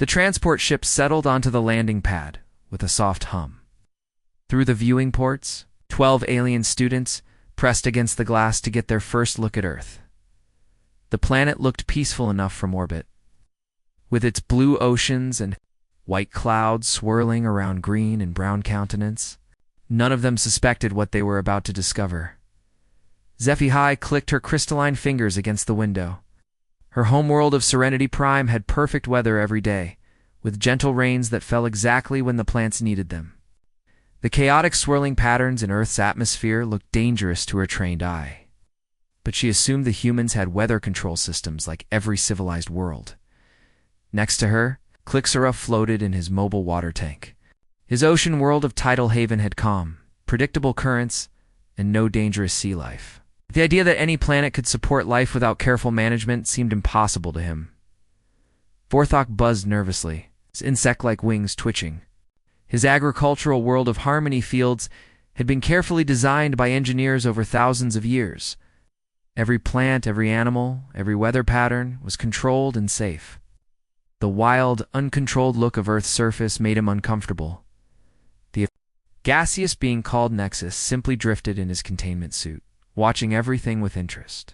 The transport ship settled onto the landing pad with a soft hum. Through the viewing ports, 12 alien students pressed against the glass to get their first look at Earth. The planet looked peaceful enough from orbit, with its blue oceans and white clouds swirling around green and brown continents. None of them suspected what they were about to discover. HFY clicked her crystalline fingers against the window. Her homeworld of Serenity Prime had perfect weather every day, with gentle rains that fell exactly when the plants needed them. The chaotic swirling patterns in Earth's atmosphere looked dangerous to her trained eye. But she assumed the humans had weather control systems like every civilized world. Next to her, Clixera floated in his mobile water tank. His ocean world of tidal haven had calm, predictable currents, and no dangerous sea life. The idea that any planet could support life without careful management seemed impossible to him. Vorthok buzzed nervously, his insect-like wings twitching. His agricultural world of harmony fields had been carefully designed by engineers over thousands of years. Every plant, every animal, every weather pattern was controlled and safe. The wild, uncontrolled look of Earth's surface made him uncomfortable. The gaseous being called Nexus simply drifted in his containment suit, watching everything with interest.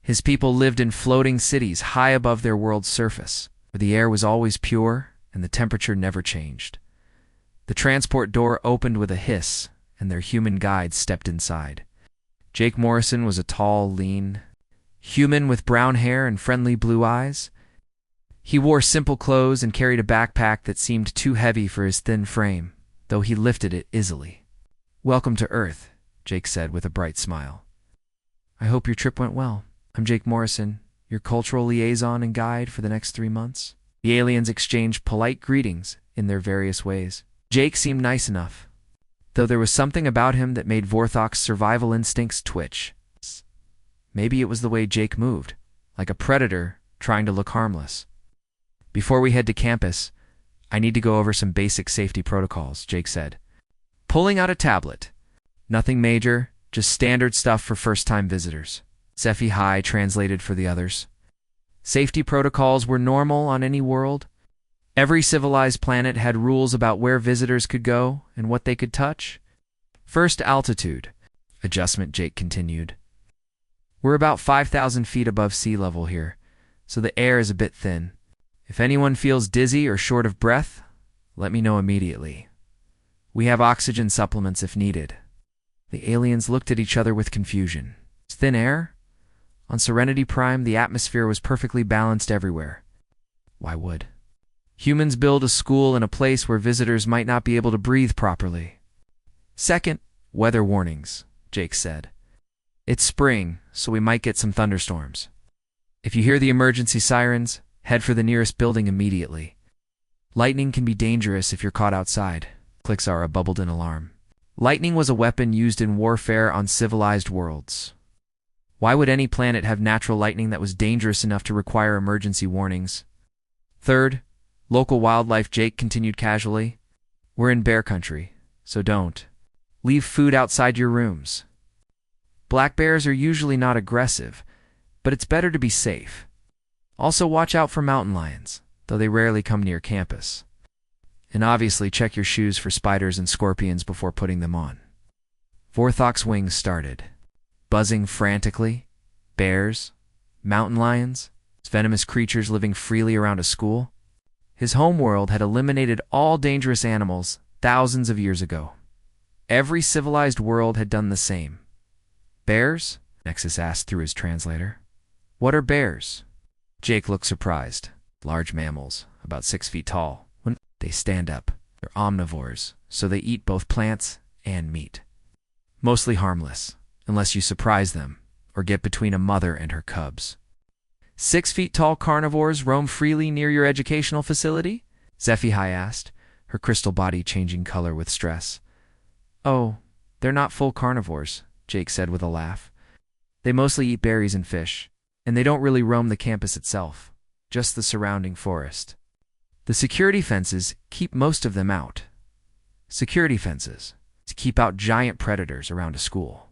His people lived in floating cities high above their world's surface, where the air was always pure and the temperature never changed. The transport door opened with a hiss, and their human guide stepped inside. Jake Morrison was a tall, lean human with brown hair and friendly blue eyes. He wore simple clothes and carried a backpack that seemed too heavy for his thin frame, though he lifted it easily. "Welcome to Earth," Jake said with a bright smile. "I hope your trip went well. I'm Jake Morrison, your cultural liaison and guide for the next 3 months." The aliens exchanged polite greetings in their various ways. Jake seemed nice enough, though there was something about him that made Vorthok's survival instincts twitch. Maybe it was the way Jake moved, like a predator trying to look harmless. "Before we head to campus, I need to go over some basic safety protocols," Jake said, pulling out a tablet. "Nothing major, just standard stuff for first-time visitors." HFY translated for the others. Safety protocols were normal on any world. Every civilized planet had rules about where visitors could go and what they could touch. First, altitude adjustment, Jake continued. "We're about 5,000 feet above sea level here, so the air is a bit thin. If anyone feels dizzy or short of breath, let me know immediately. We have oxygen supplements if needed." The aliens looked at each other with confusion. Thin air? On Serenity Prime, the atmosphere was perfectly balanced everywhere. Why would humans build a school in a place where visitors might not be able to breathe properly? "Second, weather warnings," Jake said. "It's spring, so we might get some thunderstorms. If you hear the emergency sirens, head for the nearest building immediately. Lightning can be dangerous if you're caught outside." Clixara bubbled in alarm. Lightning was a weapon used in warfare on civilized worlds. Why would any planet have natural lightning that was dangerous enough to require emergency warnings? "Third, local wildlife," Jake continued casually. "We're in bear country, so don't leave food outside your rooms. Black bears are usually not aggressive, but it's better to be safe. Also watch out for mountain lions, though they rarely come near campus. And obviously check your shoes for spiders and scorpions before putting them on." Vorthok's wings started, buzzing frantically. Bears, mountain lions, venomous creatures living freely around a school. His homeworld had eliminated all dangerous animals thousands of years ago. Every civilized world had done the same. "Bears?" Nexus asked through his translator. "What are bears?" Jake looked surprised. "Large mammals, about 6 feet tall. When they stand up, they're omnivores, so they eat both plants and meat. Mostly harmless, unless you surprise them or get between a mother and her cubs." 6 feet tall carnivores roam freely near your educational facility?" HFY asked, her crystal body changing color with stress. "Oh, they're not full carnivores," Jake said with a laugh. "They mostly eat berries and fish, and they don't really roam the campus itself, just the surrounding forest. The security fences keep most of them out." Security fences to keep out giant predators around a school.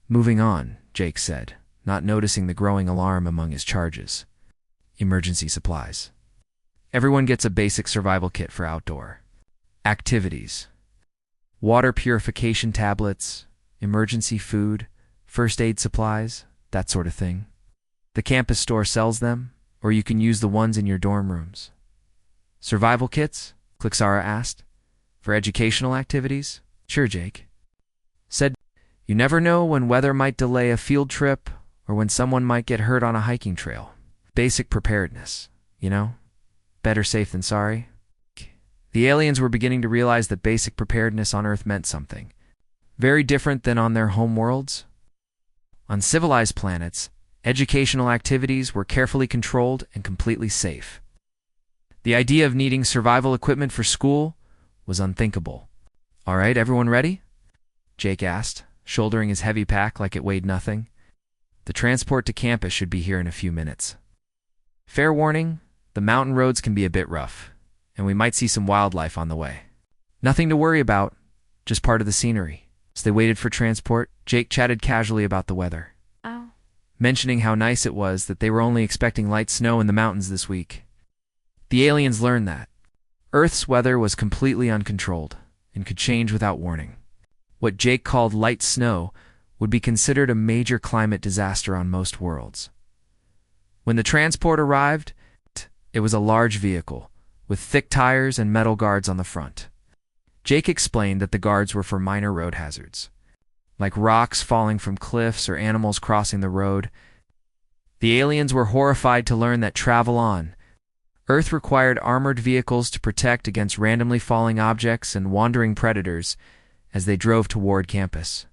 "Moving on," Jake said, not noticing the growing alarm among his charges. "Emergency supplies. Everyone gets a basic survival kit for outdoor activities. Water purification tablets, emergency food, first aid supplies, that sort of thing. The campus store sells them, or you can use the ones in your dorm rooms. Survival kits? Clixara asked. For educational activities? Sure, Jake said. You never know when weather might delay a field trip or when someone might get hurt on a hiking trail. Basic preparedness, you know? Better safe than sorry. The aliens were beginning to realize that basic preparedness on Earth meant something very different than on their home worlds. On civilized planets, educational activities were carefully controlled and completely safe. The idea of needing survival equipment for school was unthinkable. All right, everyone ready? Jake asked, shouldering his heavy pack like it weighed nothing. The transport to campus should be here in a few minutes. Fair warning, the mountain roads can be a bit rough, and we might see some wildlife on the way. Nothing to worry about, just part of the scenery. As they waited for transport, Jake chatted casually about the weather, mentioning how nice it was that they were only expecting light snow in the mountains this week. The aliens learned that Earth's weather was completely uncontrolled and could change without warning. What Jake called light snow would be considered a major climate disaster on most worlds. When the transport arrived, it was a large vehicle with thick tires and metal guards on the front. Jake explained that the guards were for minor road hazards, like rocks falling from cliffs or animals crossing the road. The aliens were horrified to learn that travel on Earth required armored vehicles to protect against randomly falling objects and wandering predators as they drove toward campus.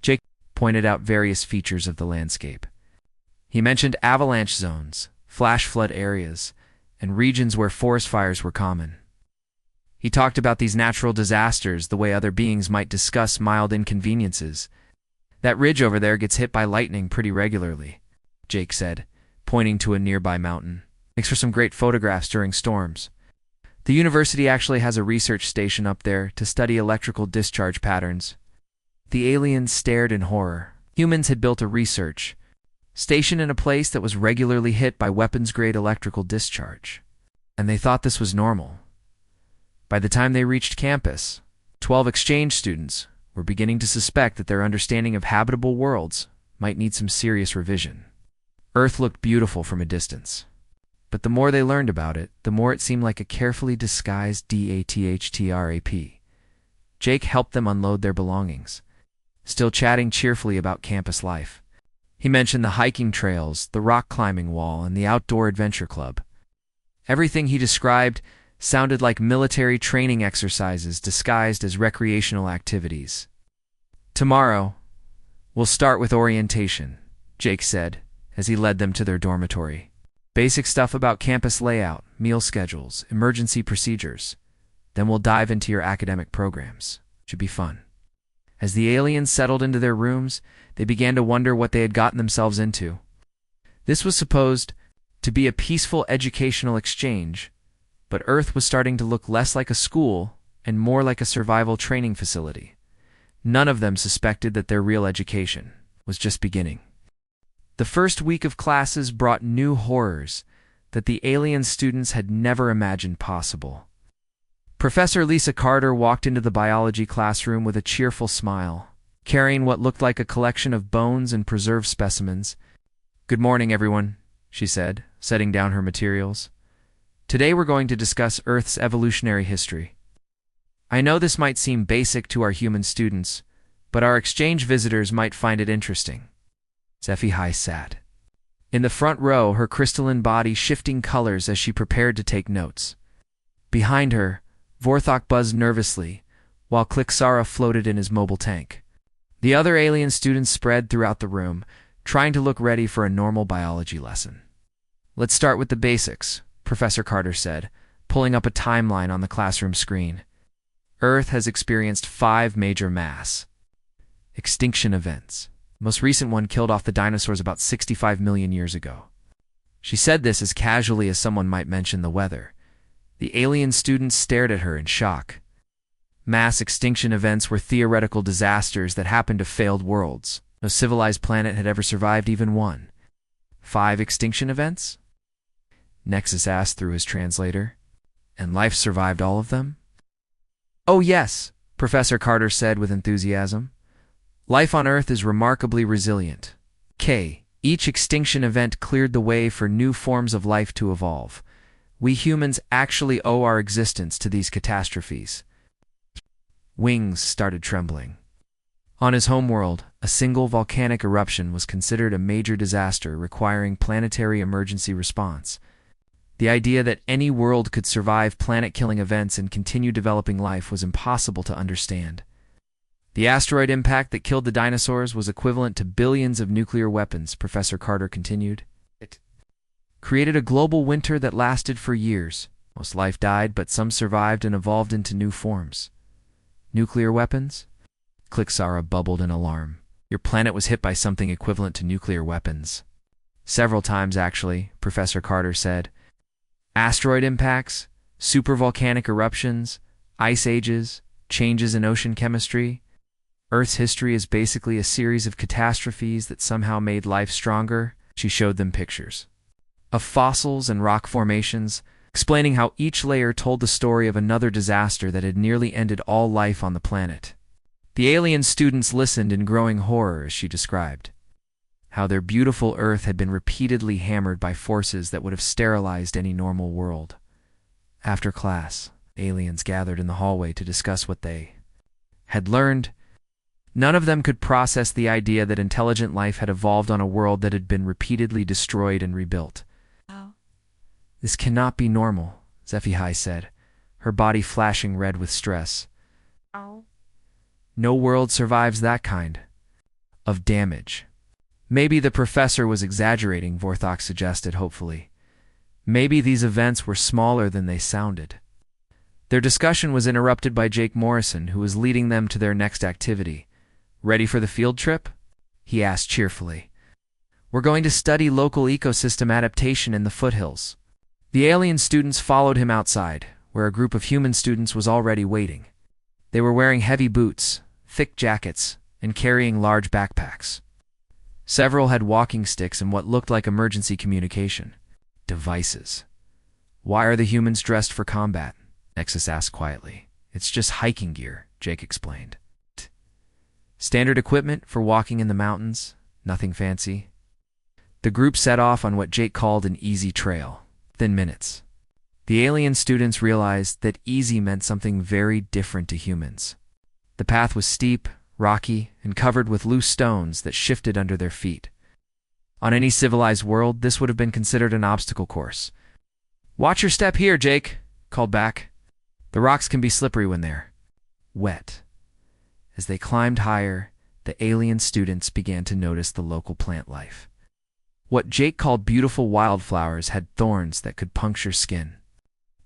Jake pointed out various features of the landscape. He mentioned avalanche zones, flash flood areas, and regions where forest fires were common. He talked about these natural disasters the way other beings might discuss mild inconveniences. That ridge over there gets hit by lightning pretty regularly, Jake said, pointing to a nearby mountain. Makes for some great photographs during storms. The university actually has a research station up there to study electrical discharge patterns. The aliens stared in horror. Humans had built a research station in a place that was regularly hit by weapons-grade electrical discharge, and they thought this was normal. By the time they reached campus, 12 exchange students were beginning to suspect that their understanding of habitable worlds might need some serious revision. Earth looked beautiful from a distance, but the more they learned about it, the more it seemed like a carefully disguised DATHTRAP. Jake helped them unload their belongings, still chatting cheerfully about campus life. He mentioned the hiking trails, the rock climbing wall, and the outdoor adventure club. Everything he described sounded like military training exercises disguised as recreational activities. Tomorrow, we'll start with orientation, Jake said, as he led them to their dormitory. Basic stuff about campus layout, meal schedules, emergency procedures. Then we'll dive into your academic programs. Should be fun. As the aliens settled into their rooms, they began to wonder what they had gotten themselves into. This was supposed to be a peaceful educational exchange, but Earth was starting to look less like a school and more like a survival training facility. None of them suspected that their real education was just beginning. The first week of classes brought new horrors that the alien students had never imagined possible. Professor Lisa Carter walked into the biology classroom with a cheerful smile, carrying what looked like a collection of bones and preserved specimens. "Good morning, everyone," she said, setting down her materials. "Today we're going to discuss Earth's evolutionary history. I know this might seem basic to our human students, but our exchange visitors might find it interesting." HFY sat in the front row, her crystalline body shifting colors as she prepared to take notes. Behind her, Vorthok buzzed nervously, while Clixara floated in his mobile tank. The other alien students spread throughout the room, trying to look ready for a normal biology lesson. "Let's start with the basics," Professor Carter said, pulling up a timeline on the classroom screen. Earth has experienced 5 major mass extinction events. The most recent one killed off the dinosaurs about 65 million years ago. She said this as casually as someone might mention the weather. The alien students stared at her in shock. Mass extinction events were theoretical disasters that happened to failed worlds. No civilized planet had ever survived even one. 5 extinction events? Nexus asked through his translator. And life survived all of them? Oh yes, Professor Carter said with enthusiasm. Life on Earth is remarkably resilient. Each extinction event cleared the way for new forms of life to evolve. We humans actually owe our existence to these catastrophes. Wings started trembling. On his homeworld, a single volcanic eruption was considered a major disaster requiring planetary emergency response. The idea that any world could survive planet-killing events and continue developing life was impossible to understand. The asteroid impact that killed the dinosaurs was equivalent to billions of nuclear weapons, Professor Carter continued. It created a global winter that lasted for years. Most life died, but some survived and evolved into new forms. Nuclear weapons? Clixara bubbled in alarm. Your planet was hit by something equivalent to nuclear weapons. Several times, actually, Professor Carter said. Asteroid impacts, supervolcanic eruptions, ice ages, changes in ocean chemistry. Earth's history is basically a series of catastrophes that somehow made life stronger. She showed them pictures of fossils and rock formations, explaining how each layer told the story of another disaster that had nearly ended all life on the planet. The alien students listened in growing horror as she described how their beautiful Earth had been repeatedly hammered by forces that would have sterilized any normal world. After class, aliens gathered in the hallway to discuss what they had learned. None of them could process the idea that intelligent life had evolved on a world that had been repeatedly destroyed and rebuilt. Oh. This cannot be normal, HFY said, her body flashing red with stress. Oh. No world survives that kind of damage. Maybe the professor was exaggerating, Vorthok suggested hopefully. Maybe these events were smaller than they sounded. Their discussion was interrupted by Jake Morrison, who was leading them to their next activity. Ready for the field trip? He asked cheerfully. We're going to study local ecosystem adaptation in the foothills. The alien students followed him outside, where a group of human students was already waiting. They were wearing heavy boots, thick jackets, and carrying large backpacks. Several had walking sticks and what looked like emergency communication devices. Why are the humans dressed for combat? Nexus asked quietly. It's just hiking gear, Jake explained. Standard equipment for walking in the mountains, nothing fancy. The group set off on what Jake called an easy trail. Within minutes, the alien students realized that easy meant something very different to humans. The path was steep, rocky, and covered with loose stones that shifted under their feet. On any civilized world, this would have been considered an obstacle course. Watch your step here, Jake, called back. The rocks can be slippery when they're wet. As they climbed higher, the alien students began to notice the local plant life. What Jake called beautiful wildflowers had thorns that could puncture skin.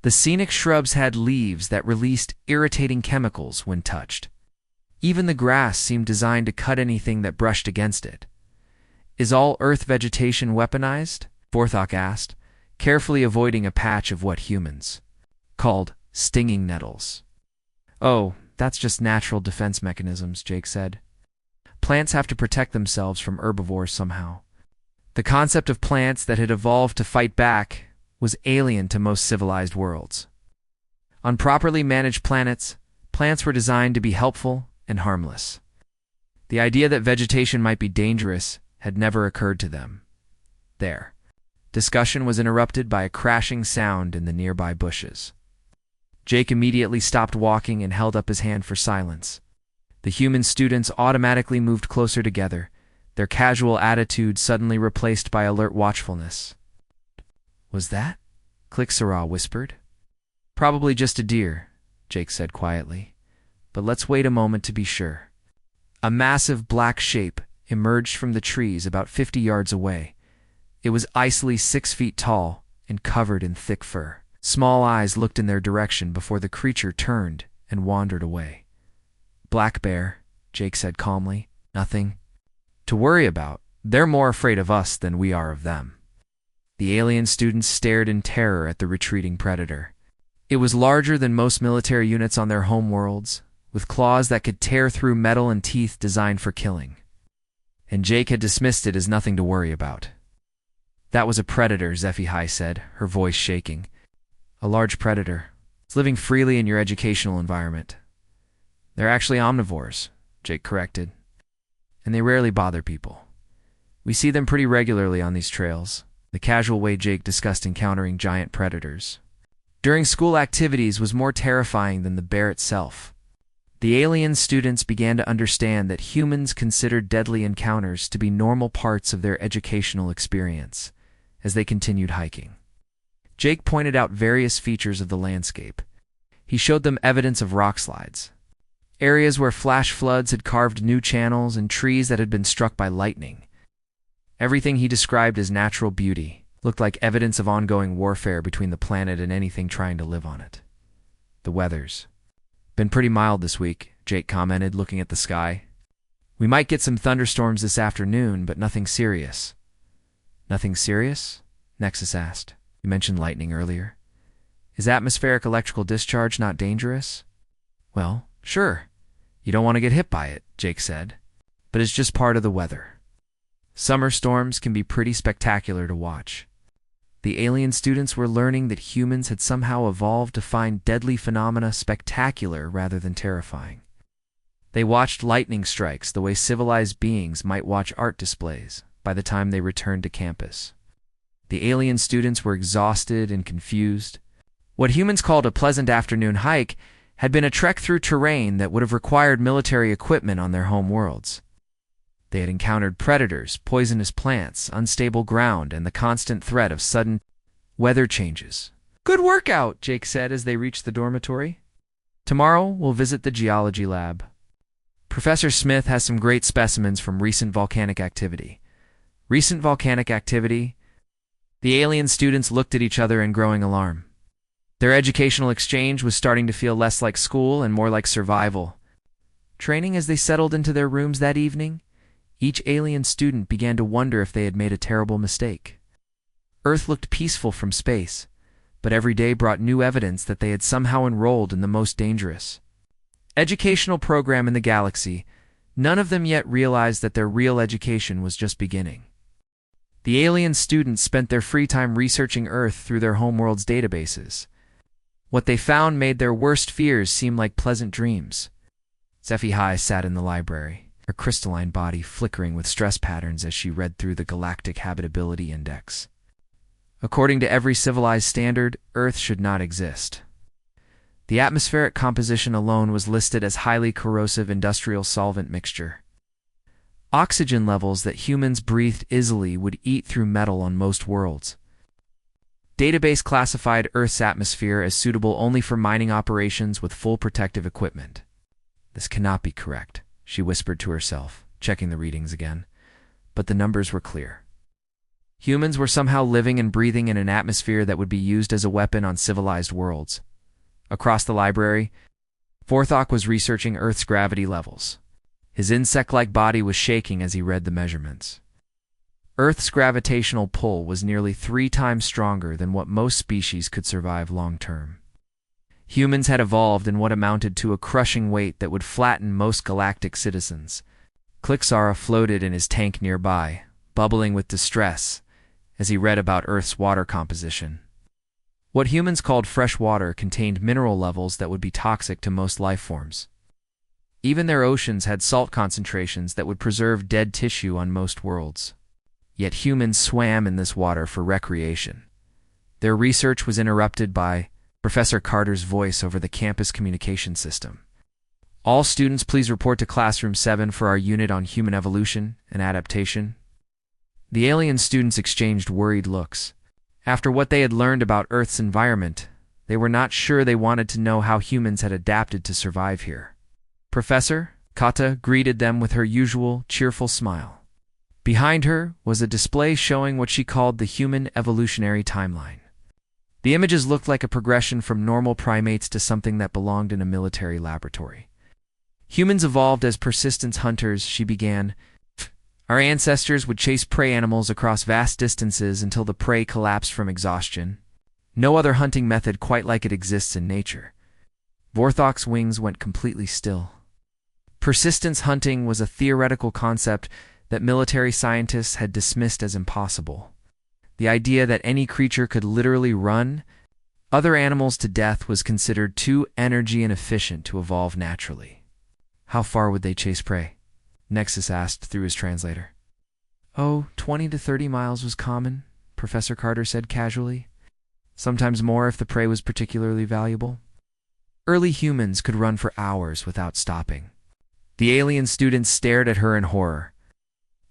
The scenic shrubs had leaves that released irritating chemicals when touched. Even the grass seemed designed to cut anything that brushed against it. Is all Earth vegetation weaponized? Vorthok asked, carefully avoiding a patch of what humans called stinging nettles. Oh, that's just natural defense mechanisms, Jake said. Plants have to protect themselves from herbivores somehow. The concept of plants that had evolved to fight back was alien to most civilized worlds. On properly managed planets, plants were designed to be helpful and harmless. The idea that vegetation might be dangerous had never occurred to them. There. Discussion was interrupted by a crashing sound in the nearby bushes. Jake immediately stopped walking and held up his hand for silence. The human students automatically moved closer together, their casual attitude suddenly replaced by alert watchfulness. Was that? Clixara whispered. Probably just a deer, Jake said quietly. But let's wait a moment to be sure. A massive black shape emerged from the trees about 50 yards away. It was icily 6 feet tall and covered in thick fur. Small eyes looked in their direction before the creature turned and wandered away. Black bear, Jake said calmly. Nothing to worry about. They're more afraid of us than we are of them. The alien students stared in terror at the retreating predator. It was larger than most military units on their homeworlds, with claws that could tear through metal and teeth designed for killing. And Jake had dismissed it as nothing to worry about. That was a predator, HFY said, her voice shaking. A large predator. It's living freely in your educational environment. They're actually omnivores, Jake corrected. And they rarely bother people. We see them pretty regularly on these trails, the casual way Jake discussed encountering giant predators. During school activities was more terrifying than the bear itself. The alien students began to understand that humans considered deadly encounters to be normal parts of their educational experience as they continued hiking. Jake pointed out various features of the landscape. He showed them evidence of rock slides, areas where flash floods had carved new channels, and trees that had been struck by lightning. Everything he described as natural beauty looked like evidence of ongoing warfare between the planet and anything trying to live on it. The weather's been pretty mild this week, Jake commented, looking at the sky. We might get some thunderstorms this afternoon, but nothing serious. Nothing serious? Nexus asked. You mentioned lightning earlier. Is atmospheric electrical discharge not dangerous? Well, sure. You don't want to get hit by it, Jake said. But it's just part of the weather. Summer storms can be pretty spectacular to watch. The alien students were learning that humans had somehow evolved to find deadly phenomena spectacular rather than terrifying. They watched lightning strikes the way civilized beings might watch art displays by the time they returned to campus. The alien students were exhausted and confused. What humans called a pleasant afternoon hike had been a trek through terrain that would have required military equipment on their home worlds. They had encountered predators, poisonous plants, unstable ground, and the constant threat of sudden weather changes. Good workout, Jake said as they reached the dormitory. Tomorrow, we'll visit the geology lab. Professor Smith has some great specimens from recent volcanic activity. Recent volcanic activity? The alien students looked at each other in growing alarm. Their educational exchange was starting to feel less like school and more like survival. Training as they settled into their rooms that evening, each alien student began to wonder if they had made a terrible mistake. Earth looked peaceful from space, but every day brought new evidence that they had somehow enrolled in the most dangerous educational program in the galaxy. None of them yet realized that their real education was just beginning. The alien students spent their free time researching Earth through their homeworld's databases. What they found made their worst fears seem like pleasant dreams. HFY sat in the library, her crystalline body flickering with stress patterns as she read through the Galactic Habitability Index. According to every civilized standard, Earth should not exist. The atmospheric composition alone was listed as highly corrosive industrial solvent mixture. Oxygen levels that humans breathed easily would eat through metal on most worlds. Database classified Earth's atmosphere as suitable only for mining operations with full protective equipment. This cannot be correct, she whispered to herself, checking the readings again. But the numbers were clear. Humans were somehow living and breathing in an atmosphere that would be used as a weapon on civilized worlds. Across the library, Vorthok was researching Earth's gravity levels. His insect-like body was shaking as he read the measurements. Earth's gravitational pull was nearly 3 times stronger than what most species could survive long-term. Humans had evolved in what amounted to a crushing weight that would flatten most galactic citizens. Clixara floated in his tank nearby, bubbling with distress, as he read about Earth's water composition. What humans called fresh water contained mineral levels that would be toxic to most life forms. Even their oceans had salt concentrations that would preserve dead tissue on most worlds. Yet humans swam in this water for recreation. Their research was interrupted by Professor Carter's voice over the campus communication system. All students please report to Classroom 7 for our unit on human evolution and adaptation. The alien students exchanged worried looks. After what they had learned about Earth's environment, they were not sure they wanted to know how humans had adapted to survive here. Professor Kata greeted them with her usual cheerful smile. Behind her was a display showing what she called the human evolutionary timeline. The images looked like a progression from normal primates to something that belonged in a military laboratory. Humans evolved as persistence hunters, she began. Our ancestors would chase prey animals across vast distances until the prey collapsed from exhaustion. No other hunting method quite like it exists in nature. Vorthok's wings went completely still. Persistence hunting was a theoretical concept that military scientists had dismissed as impossible. The idea that any creature could literally run other animals to death was considered too energy inefficient to evolve naturally. How far would they chase prey? Nexus asked through his translator. Oh, 20 to 30 miles was common, Professor Carter said casually. Sometimes more if the prey was particularly valuable. Early humans could run for hours without stopping. The alien students stared at her in horror.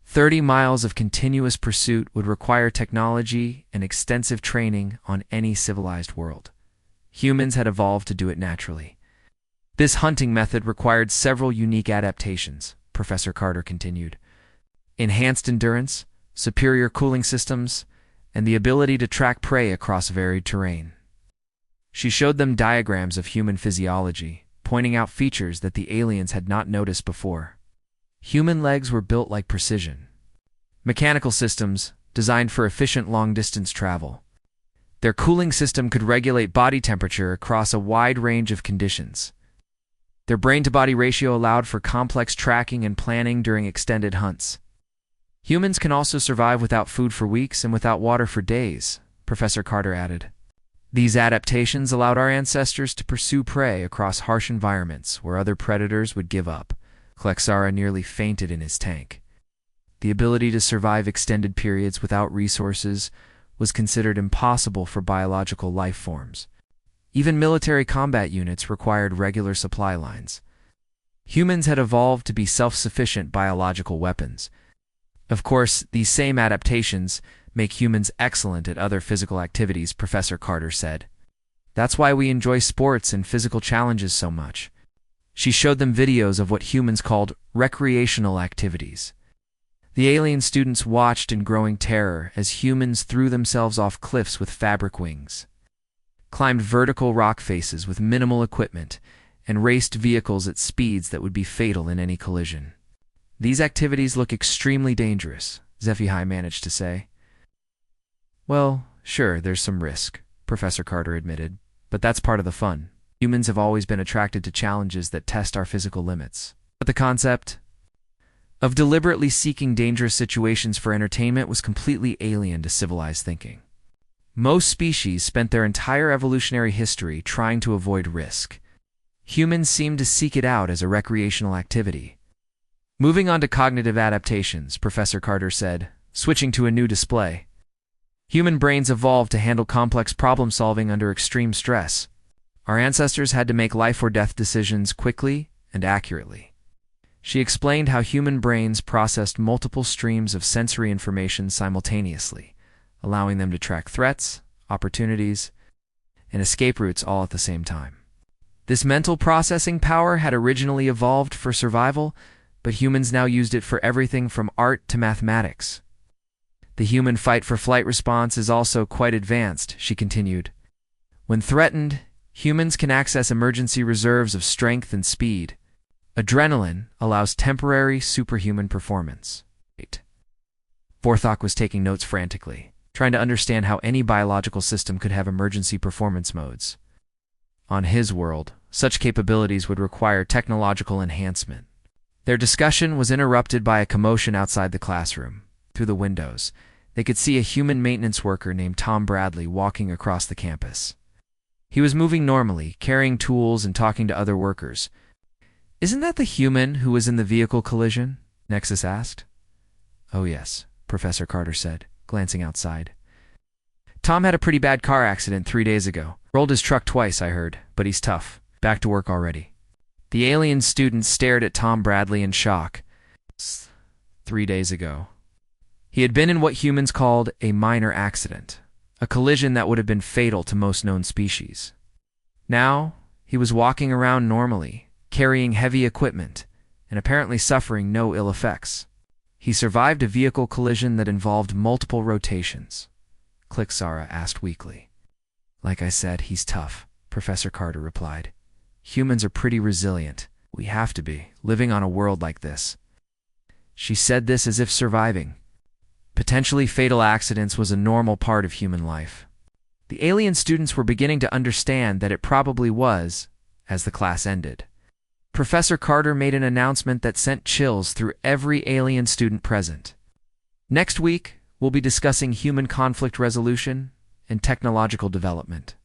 30 miles of continuous pursuit would require technology and extensive training on any civilized world. Humans had evolved to do it naturally. This hunting method required several unique adaptations, Professor Carter continued. Enhanced endurance, superior cooling systems, and the ability to track prey across varied terrain. She showed them diagrams of human physiology, pointing out features that the aliens had not noticed before. Human legs were built like precision. Mechanical systems, designed for efficient long-distance travel. Their cooling system could regulate body temperature across a wide range of conditions. Their brain-to-body ratio allowed for complex tracking and planning during extended hunts. Humans can also survive without food for weeks and without water for days, Professor Carter added. These adaptations allowed our ancestors to pursue prey across harsh environments where other predators would give up. Klexara nearly fainted in his tank. The ability to survive extended periods without resources was considered impossible for biological life forms. Even military combat units required regular supply lines. Humans had evolved to be self-sufficient biological weapons. Of course, these same adaptations make humans excellent at other physical activities, Professor Carter said. That's why we enjoy sports and physical challenges so much. She showed them videos of what humans called recreational activities. The alien students watched in growing terror as humans threw themselves off cliffs with fabric wings, climbed vertical rock faces with minimal equipment, and raced vehicles at speeds that would be fatal in any collision. These activities look extremely dangerous, HFY managed to say. Well, sure, there's some risk, Professor Carter admitted, but that's part of the fun. Humans have always been attracted to challenges that test our physical limits. But the concept of deliberately seeking dangerous situations for entertainment was completely alien to civilized thinking. Most species spent their entire evolutionary history trying to avoid risk. Humans seemed to seek it out as a recreational activity. Moving on to cognitive adaptations, Professor Carter said, switching to a new display. Human brains evolved to handle complex problem-solving under extreme stress. Our ancestors had to make life-or-death decisions quickly and accurately. She explained how human brains processed multiple streams of sensory information simultaneously, allowing them to track threats, opportunities, and escape routes all at the same time. This mental processing power had originally evolved for survival, but humans now used it for everything from art to mathematics. The human fight-for-flight response is also quite advanced, she continued. When threatened, humans can access emergency reserves of strength and speed. Adrenaline allows temporary superhuman performance. Vorthok was taking notes frantically, trying to understand how any biological system could have emergency performance modes. On his world, such capabilities would require technological enhancement. Their discussion was interrupted by a commotion outside the classroom. Through the windows, they could see a human maintenance worker named Tom Bradley walking across the campus. He was moving normally, carrying tools and talking to other workers. Isn't that the human who was in the vehicle collision? Nexus asked. Oh yes, Professor Carter said, glancing outside. Tom had a pretty bad car accident 3 days ago. Rolled his truck twice, I heard, but he's tough. Back to work already. The alien student stared at Tom Bradley in shock. 3 days ago. He had been in what humans called a minor accident, a collision that would have been fatal to most known species. Now, he was walking around normally, carrying heavy equipment, and apparently suffering no ill effects. He survived a vehicle collision that involved multiple rotations. Klexara asked weakly. Like I said, he's tough, Professor Carter replied. Humans are pretty resilient. We have to be, living on a world like this. She said this as if surviving potentially fatal accidents was a normal part of human life. The alien students were beginning to understand that it probably was, as the class ended. Professor Carter made an announcement that sent chills through every alien student present. Next week, we'll be discussing human conflict resolution and technological development.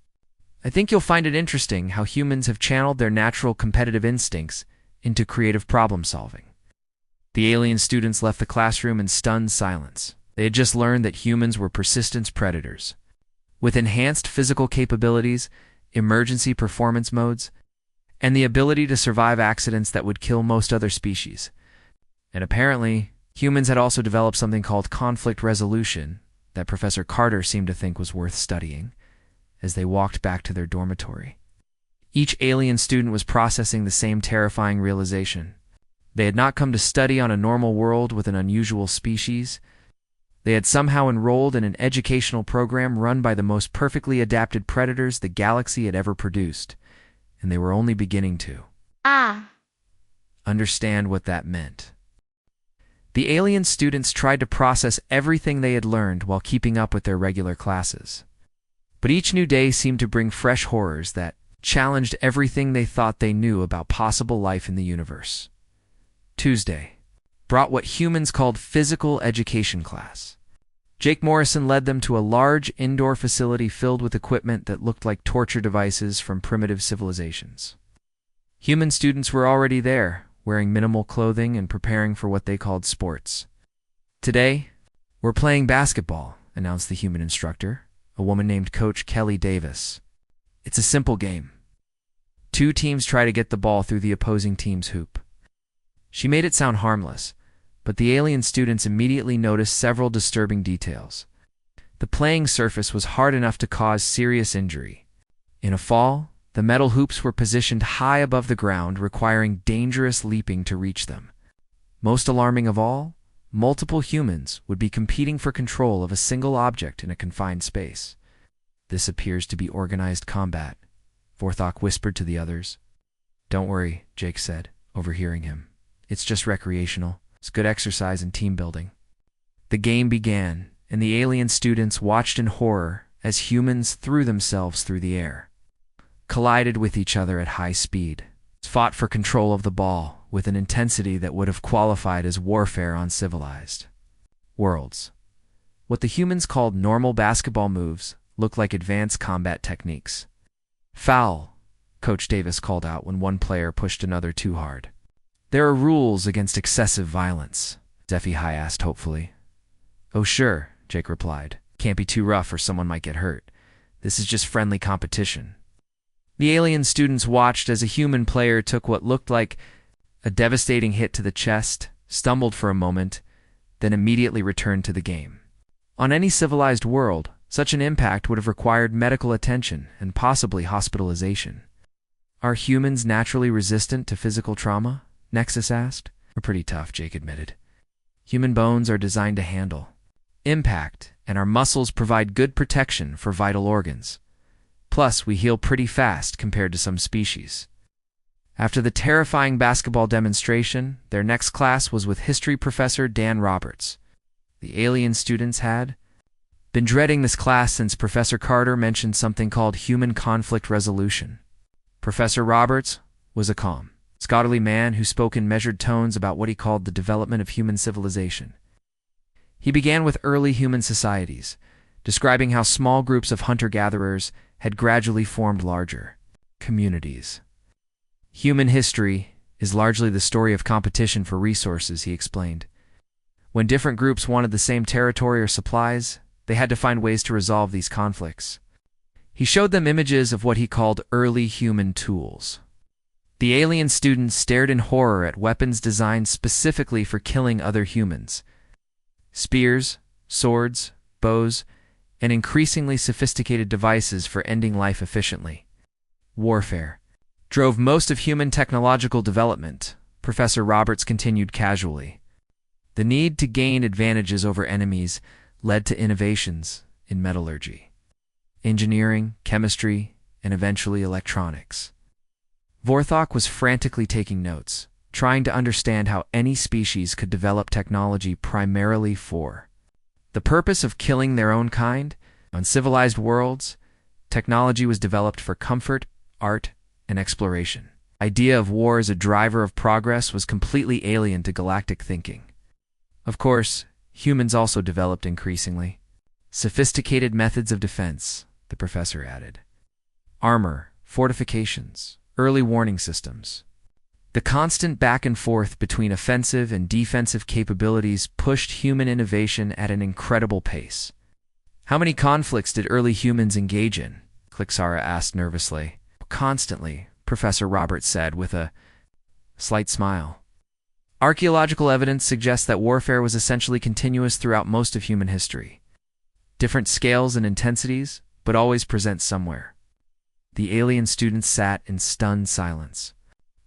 I think you'll find it interesting how humans have channeled their natural competitive instincts into creative problem solving. The alien students left the classroom in stunned silence. They had just learned that humans were persistent predators. With enhanced physical capabilities, emergency performance modes, and the ability to survive accidents that would kill most other species. And apparently, humans had also developed something called conflict resolution that Professor Carter seemed to think was worth studying as they walked back to their dormitory. Each alien student was processing the same terrifying realization. They had not come to study on a normal world with an unusual species. They had somehow enrolled in an educational program run by the most perfectly adapted predators the galaxy had ever produced, and they were only beginning to understand what that meant. The alien students tried to process everything they had learned while keeping up with their regular classes. But each new day seemed to bring fresh horrors that challenged everything they thought they knew about possible life in the universe. Tuesday brought what humans called physical education class. Jake Morrison led them to a large indoor facility filled with equipment that looked like torture devices from primitive civilizations. Human students were already there, wearing minimal clothing and preparing for what they called sports. "Today, we're playing basketball," announced the human instructor, a woman named Coach Kelly Davis. "It's a simple game. 2 teams try to get the ball through the opposing team's hoop." She made it sound harmless, but the alien students immediately noticed several disturbing details. The playing surface was hard enough to cause serious injury. In a fall, the metal hoops were positioned high above the ground, requiring dangerous leaping to reach them. Most alarming of all, multiple humans would be competing for control of a single object in a confined space. "This appears to be organized combat," Vorthok whispered to the others. "Don't worry," Jake said, overhearing him. "It's just recreational. It's good exercise and team building." The game began, and the alien students watched in horror as humans threw themselves through the air, collided with each other at high speed, fought for control of the ball with an intensity that would have qualified as warfare on civilized worlds. What the humans called normal basketball moves looked like advanced combat techniques. "Foul," Coach Davis called out when one player pushed another too hard. "There are rules against excessive violence," HFY asked hopefully. "Oh sure," Jake replied. "Can't be too rough or someone might get hurt. This is just friendly competition." The alien students watched as a human player took what looked like a devastating hit to the chest, stumbled for a moment, then immediately returned to the game. On any civilized world, such an impact would have required medical attention and possibly hospitalization. "Are humans naturally resistant to physical trauma?" Nexus asked. "We're pretty tough," Jake admitted. "Human bones are designed to handle impact, and our muscles provide good protection for vital organs. Plus, we heal pretty fast compared to some species." After the terrifying basketball demonstration, their next class was with history professor Dan Roberts. The alien students had been dreading this class since Professor Carter mentioned something called human conflict resolution. Professor Roberts was a calm, scholarly man who spoke in measured tones about what he called the development of human civilization. He began with early human societies, describing how small groups of hunter-gatherers had gradually formed larger communities. "Human history is largely the story of competition for resources," he explained. "When different groups wanted the same territory or supplies, they had to find ways to resolve these conflicts." He showed them images of what he called early human tools. The alien students stared in horror at weapons designed specifically for killing other humans. Spears, swords, bows, and increasingly sophisticated devices for ending life efficiently. Warfare drove most of human technological development, Professor Roberts continued casually. The need to gain advantages over enemies led to innovations in metallurgy, engineering, chemistry, and eventually electronics. Vorthok was frantically taking notes, trying to understand how any species could develop technology primarily for the purpose of killing their own kind. On civilized worlds, technology was developed for comfort, art, and exploration. The idea of war as a driver of progress was completely alien to galactic thinking. Of course, Humans also developed increasingly sophisticated methods of defense, the professor added. Armor, fortifications, early warning systems. The constant back and forth between offensive and defensive capabilities pushed human innovation at an incredible pace. How many conflicts did early humans engage in? Clixara asked nervously. Constantly, Professor Roberts said with a slight smile. Archaeological evidence suggests that warfare was essentially continuous throughout most of human history. Different scales and intensities, but always present somewhere. The alien students sat in stunned silence.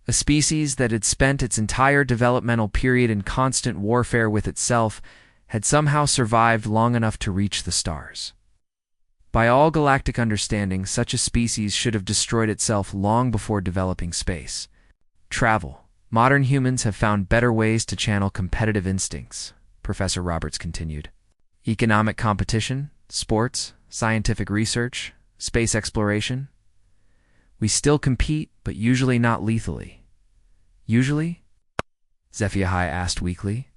A species that had spent its entire developmental period in constant warfare with itself had somehow survived long enough to reach the stars. By all galactic understanding, such a species should have destroyed itself long before developing space travel. Modern humans have found better ways to channel competitive instincts, Professor Roberts continued. Economic competition, sports, scientific research, space exploration. We still compete, but usually not lethally. Usually? HFY asked weakly.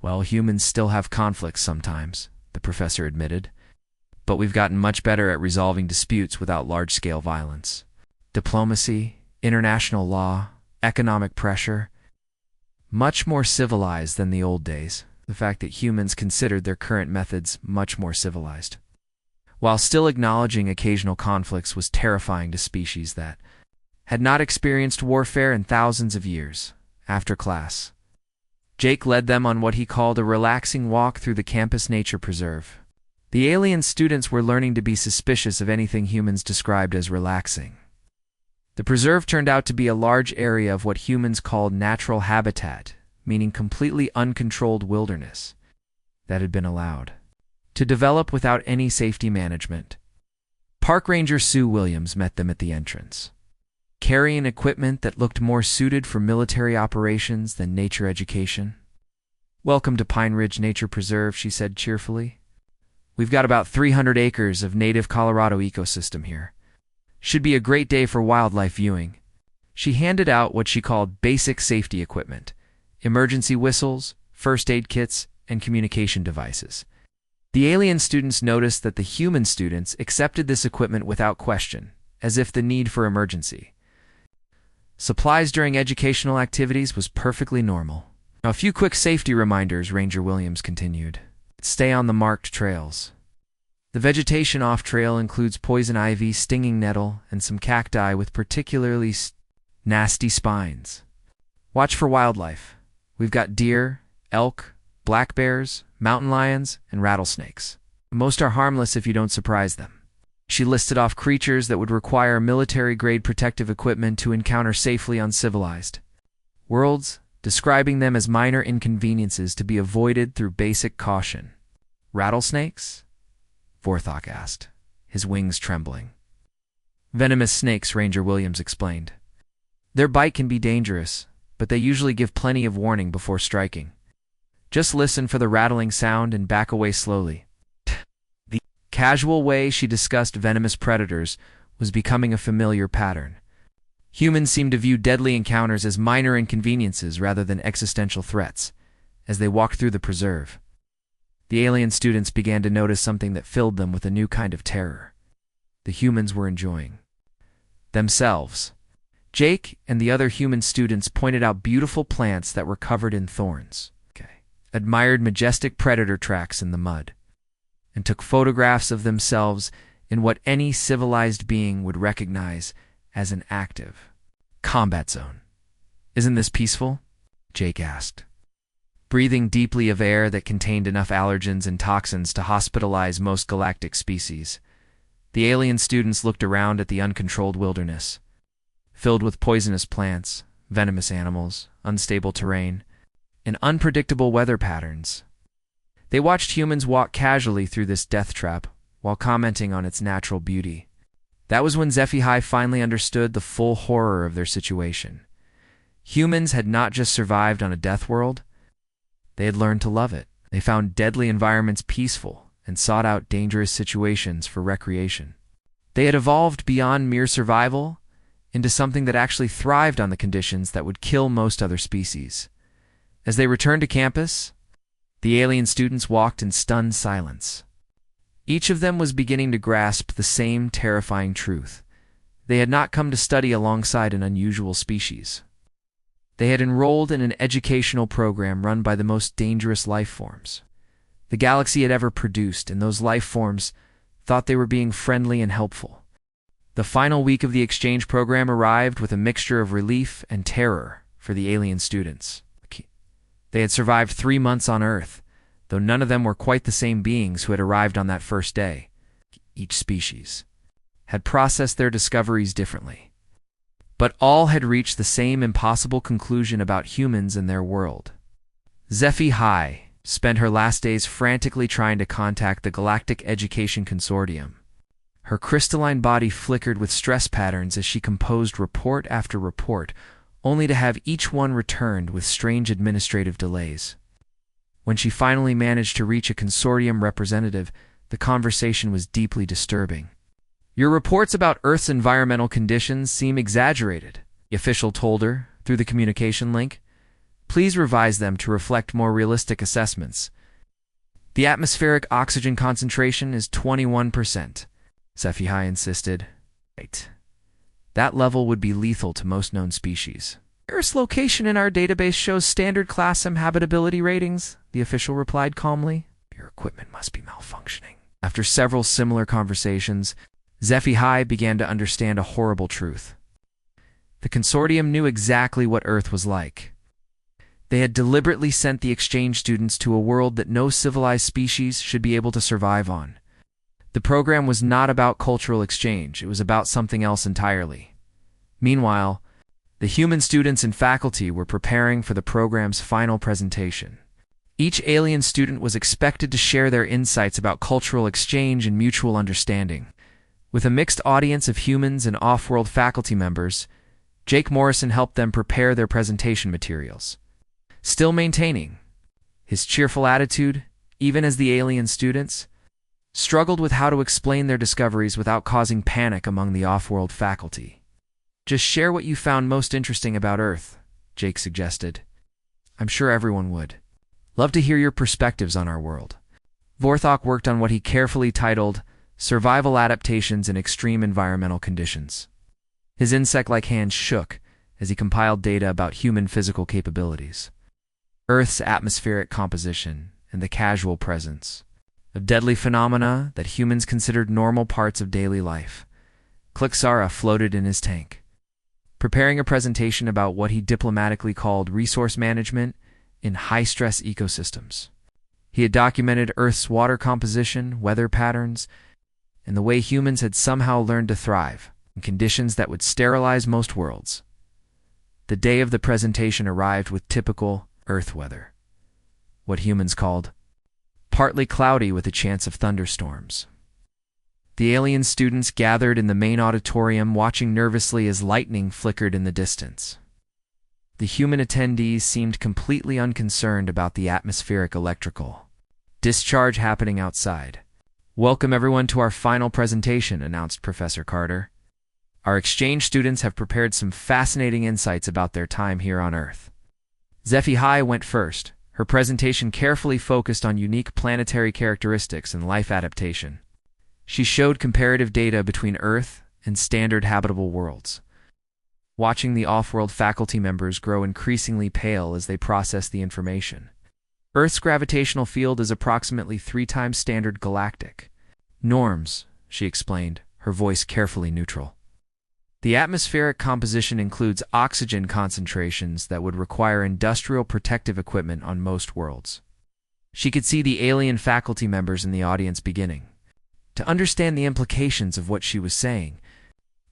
Well, humans still have conflicts sometimes, the professor admitted. But we've gotten much better at resolving disputes without large-scale violence. Diplomacy, international law, economic pressure. Much more civilized than the old days. The fact that humans considered their current methods much more civilized. While still acknowledging occasional conflicts was terrifying to species that had not experienced warfare in thousands of years. After class, Jake led them on what he called a relaxing walk through the campus nature preserve. The alien students were learning to be suspicious of anything humans described as relaxing. The preserve turned out to be a large area of what humans called natural habitat, meaning completely uncontrolled wilderness, that had been allowed to develop without any safety management. Park Ranger Sue Williams met them at the entrance, carrying equipment that looked more suited for military operations than nature education. "Welcome to Pine Ridge Nature Preserve," she said cheerfully. "We've got about 300 acres of native Colorado ecosystem here. Should be a great day for wildlife viewing." She handed out what she called basic safety equipment: emergency whistles, first aid kits, and communication devices. The alien students noticed that the human students accepted this equipment without question, as if the need for emergency supplies during educational activities was perfectly normal. "A few quick safety reminders," Ranger Williams continued. "Stay on the marked trails. The vegetation off-trail includes poison ivy, stinging nettle, and some cacti with particularly nasty spines. Watch for wildlife. We've got deer, elk, black bears, mountain lions, and rattlesnakes. Most are harmless if you don't surprise them." She listed off creatures that would require military-grade protective equipment to encounter safely uncivilized worlds, describing them as minor inconveniences to be avoided through basic caution. "Rattlesnakes?" Vorthok asked, his wings trembling. "Venomous snakes," Ranger Williams explained. "Their bite can be dangerous, but they usually give plenty of warning before striking. Just listen for the rattling sound and back away slowly." The casual way she discussed venomous predators was becoming a familiar pattern. Humans seemed to view deadly encounters as minor inconveniences rather than existential threats. As they walked through the preserve, the alien students began to notice something that filled them with a new kind of terror. The humans were enjoying themselves. Jake and the other human students pointed out beautiful plants that were covered in thorns, admired majestic predator tracks in the mud, and took photographs of themselves in what any civilized being would recognize as an active combat zone. "Isn't this peaceful?" Jake asked, breathing deeply of air that contained enough allergens and toxins to hospitalize most galactic species. The alien students looked around at the uncontrolled wilderness, filled with poisonous plants, venomous animals, unstable terrain, and unpredictable weather patterns. They watched humans walk casually through this death trap while commenting on its natural beauty. That was when HFY finally understood the full horror of their situation. Humans had not just survived on a death world, they had learned to love it. They found deadly environments peaceful and sought out dangerous situations for recreation. They had evolved beyond mere survival into something that actually thrived on the conditions that would kill most other species. As they returned to campus, The alien students walked in stunned silence. Each of them was beginning to grasp the same terrifying truth. They had not come to study alongside an unusual species. They had enrolled in an educational program run by the most dangerous life forms the galaxy had ever produced, and those life forms thought they were being friendly and helpful. The final week of the exchange program arrived with a mixture of relief and terror for the alien students. They had survived 3 months on Earth, though none of them were quite the same beings who had arrived on that first day. Each species had processed their discoveries differently, but all had reached the same impossible conclusion about humans and their world. HFY spent her last days frantically trying to contact the Galactic Education Consortium. Her crystalline body flickered with stress patterns as she composed report after report, only to have each one returned with strange administrative delays. When she finally managed to reach a consortium representative, the conversation was deeply disturbing. "Your reports about Earth's environmental conditions seem exaggerated," the official told her through the communication link. "Please revise them to reflect more realistic assessments. The atmospheric oxygen concentration is 21%, HFY insisted. Right. That level would be lethal to most known species. "Earth's location in our database shows standard class habitability ratings," the official replied calmly. "Your equipment must be malfunctioning." After several similar conversations, HFY began to understand a horrible truth. The consortium knew exactly what Earth was like. They had deliberately sent the exchange students to a world that no civilized species should be able to survive on. The program was not about cultural exchange, it was about something else entirely. Meanwhile, the human students and faculty were preparing for the program's final presentation. Each alien student was expected to share their insights about cultural exchange and mutual understanding. With a mixed audience of humans and off-world faculty members, Jake Morrison helped them prepare their presentation materials. Still maintaining his cheerful attitude, even as the alien students struggled with how to explain their discoveries without causing panic among the off-world faculty. "Just share what you found most interesting about Earth," Jake suggested. "I'm sure everyone would. Love to hear your perspectives on our world." Vorthok worked on what he carefully titled Survival Adaptations in Extreme Environmental Conditions. His insect-like hands shook as he compiled data about human physical capabilities, Earth's atmospheric composition, and the casual presence of deadly phenomena that humans considered normal parts of daily life. Clixara floated in his tank, preparing a presentation about what he diplomatically called resource management in high-stress ecosystems. He had documented Earth's water composition, weather patterns, and the way humans had somehow learned to thrive in conditions that would sterilize most worlds. The day of the presentation arrived with typical Earth weather, what humans called partly cloudy with a chance of thunderstorms. The alien students gathered in the main auditorium, watching nervously as lightning flickered in the distance. The human attendees seemed completely unconcerned about the atmospheric electrical discharge happening outside. "Welcome everyone to our final presentation," announced Professor Carter. "Our exchange students have prepared some fascinating insights about their time here on Earth." HFY went first, her presentation carefully focused on unique planetary characteristics and life adaptation. She showed comparative data between Earth and standard habitable worlds, watching the off-world faculty members grow increasingly pale as they processed the information. Earth's gravitational field is approximately 3 times standard galactic norms, she explained, her voice carefully neutral. The atmospheric composition includes oxygen concentrations that would require industrial protective equipment on most worlds. She could see the alien faculty members in the audience beginning to understand the implications of what she was saying.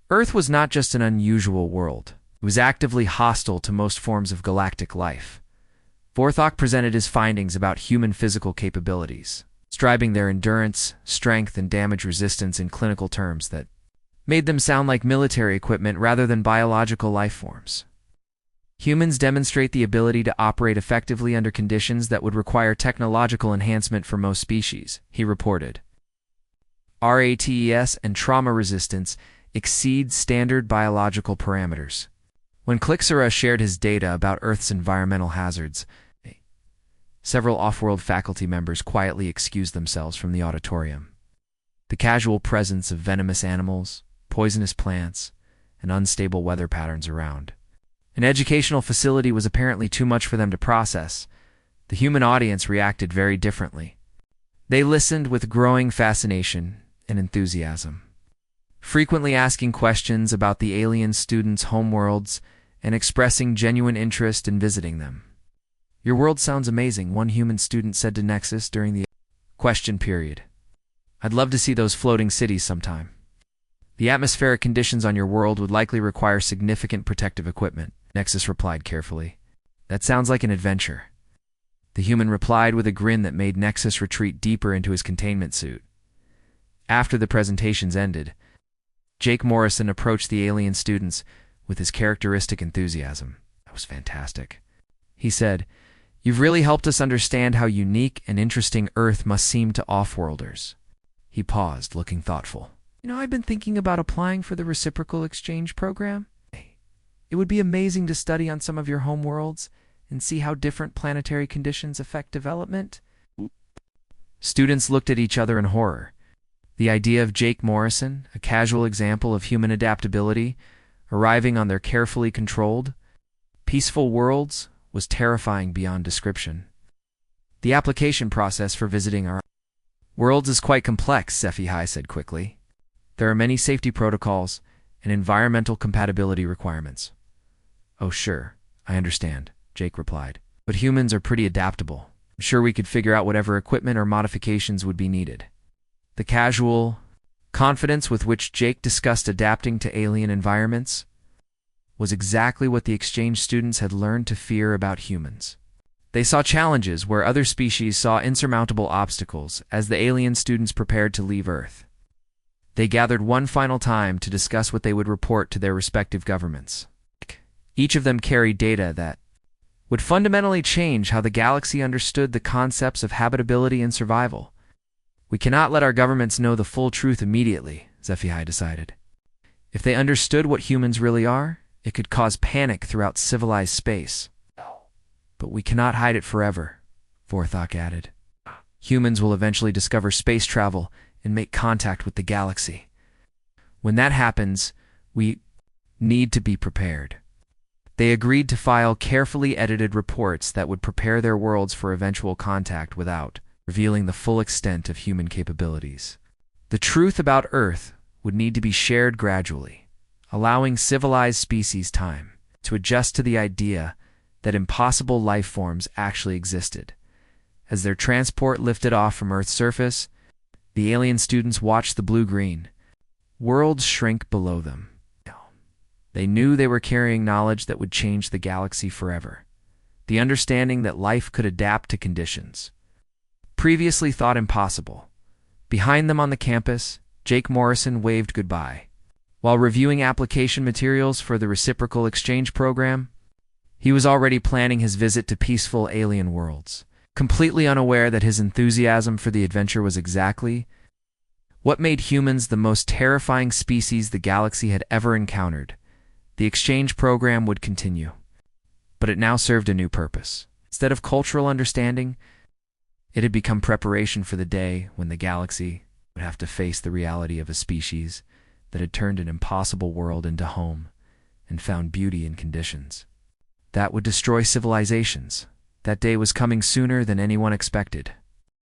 Earth was not just an unusual world. It was actively hostile to most forms of galactic life. Vorthok presented his findings about human physical capabilities, describing their endurance, strength, and damage resistance in clinical terms that made them sound like military equipment rather than biological life forms. Humans demonstrate the ability to operate effectively under conditions that would require technological enhancement for most species, he reported. RATES and trauma resistance exceed standard biological parameters. When Clixara shared his data about Earth's environmental hazards, Several off-world faculty members quietly excused themselves from the auditorium. The casual presence of venomous animals, poisonous plants, and unstable weather patterns around. An educational facility was apparently too much for them to process. The human audience reacted very differently. They listened with growing fascination and enthusiasm, frequently asking questions about the alien students' homeworlds and expressing genuine interest in visiting them. "Your world sounds amazing," one human student said to Nexus during the question period. "I'd love to see those floating cities sometime. The atmospheric conditions on your world would likely require significant protective equipment," Nexus replied carefully. "That sounds like an adventure." The human replied with a grin that made Nexus retreat deeper into his containment suit. After the presentations ended, Jake Morrison approached the alien students with his characteristic enthusiasm. "That was fantastic," he said. "You've really helped us understand how unique and interesting Earth must seem to off-worlders." He paused, looking thoughtful. I've been thinking about applying for the reciprocal exchange program. It would be amazing to study on some of your home worlds and see how different planetary conditions affect development." Students looked at each other in horror. The idea of Jake Morrison, a casual example of human adaptability, arriving on their carefully controlled, peaceful worlds was terrifying beyond description. "The application process for visiting our worlds is quite complex," SciFi said quickly. "There are many safety protocols and environmental compatibility requirements." "Oh, sure, I understand," Jake replied. "But humans are pretty adaptable. I'm sure we could figure out whatever equipment or modifications would be needed." The casual confidence with which Jake discussed adapting to alien environments was exactly what the exchange students had learned to fear about humans. They saw challenges where other species saw insurmountable obstacles as the alien students prepared to leave Earth. They gathered one final time to discuss what they would report to their respective governments. Each of them carried data that would fundamentally change how the galaxy understood the concepts of habitability and survival. "We cannot let our governments know the full truth immediately," SciFi decided. "If they understood what humans really are, it could cause panic throughout civilized space. But we cannot hide it forever," Vorthok added. "Humans will eventually discover space travel and make contact with the galaxy. When that happens, we need to be prepared." They agreed to file carefully edited reports that would prepare their worlds for eventual contact without revealing the full extent of human capabilities. The truth about Earth would need to be shared gradually, allowing civilized species time to adjust to the idea that impossible life forms actually existed. As their transport lifted off from Earth's surface, the alien students watched the blue-green worlds shrink below them. They knew they were carrying knowledge that would change the galaxy forever. The understanding that life could adapt to conditions previously thought impossible. Behind them on the campus, Jake Morrison waved goodbye. While reviewing application materials for the reciprocal exchange program, he was already planning his visit to peaceful alien worlds, completely unaware that his enthusiasm for the adventure was exactly what made humans the most terrifying species the galaxy had ever encountered. The exchange program would continue, but it now served a new purpose. Instead of cultural understanding, it had become preparation for the day when the galaxy would have to face the reality of a species that had turned an impossible world into home and found beauty in conditions that would destroy civilizations. That day was coming sooner than anyone expected.